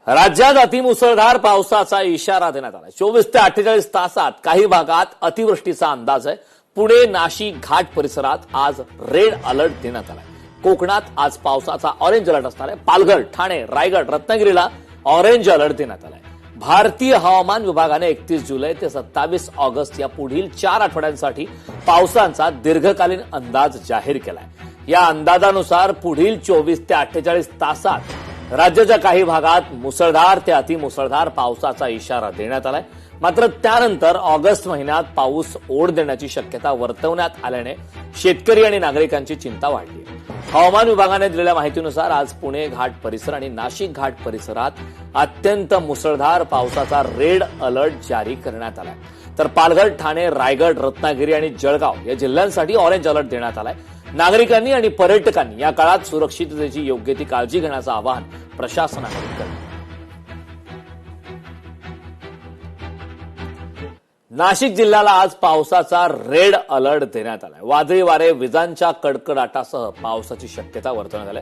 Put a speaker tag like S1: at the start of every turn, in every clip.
S1: राज्यात अतिमुसळधार पावसाचा इशारा देण्यात आला। 24 ते 48 तासात काही भागात अतिवृष्टीचा अंदाज आहे। पुणे, नाशिक, घाट परिसरात आज रेड अलर्ट देण्यात आलाय। कोकणात आज पावसाचा ऑरेंज अलर्ट असणार आहे। पालघर, ठाणे, रायगड, रत्नागिरीला ऑरेंज अलर्ट देण्यात आलाय। भारतीय हवामान विभागाने 31 जुलै ते 27 ऑगस्ट या पुढील 4 आठवड्यांसाठी पावसाचा दीर्घकालीन अंदाज जाहीर केलाय। या अंदाजानुसार पुढील 24 ते 48 तासात राज्याच्या काही भागात मुसळधार ते अतिमुसळधार पावसाचा इशारा देण्यात आलाय। मात्र त्यानंतर ऑगस्ट महिन्यात पाऊस ओढ देण्याची शक्यता वर्तवण्यात आल्याने शेतकरी आणि नागरिकांची चिंता वाढली आहे। हवामान विभागाने दिलेल्या माहितीनुसार आज पुणे घाट परिसर आणि नाशिक घाट परिसरात अत्यंत मुसळधार पावसाचा रेड अलर्ट जारी करण्यात आलाय। तर पालघर, ठाणे, रायगड, रत्नागिरी आणि जळगाव या जिल्ह्यांसाठी ऑरेंज अलर्ट देण्यात आलाय। नागरिकांनी आणि पर्यटकांनी या काळात सुरक्षिततेची योग्य ती काळजी घेण्याचं आवाहन प्रशासनाने केलं। नाशिक जिल्ह्याला आज पावसाचा रेड अलर्ट देण्यात आलाय। वादळी वारे, विजांच्या कडकडाटासह पावसाची शक्यता वर्तवण्यात आली।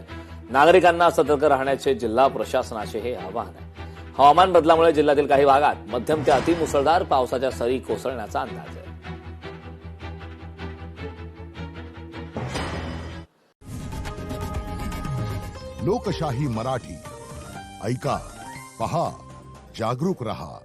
S1: नागरिकांना सतर्क राहण्याचे जिल्हा प्रशासनाचे हे आवाहन आहे। हवामान बदलामुळे जिल्ह्यातील काही भागात मध्यम ते अतिमुसळधार पावसाच्या सरी कोसळण्याचा अंदाज आहे।
S2: लोकशाही मराठी ऐका, पहा, जागरूक रहा।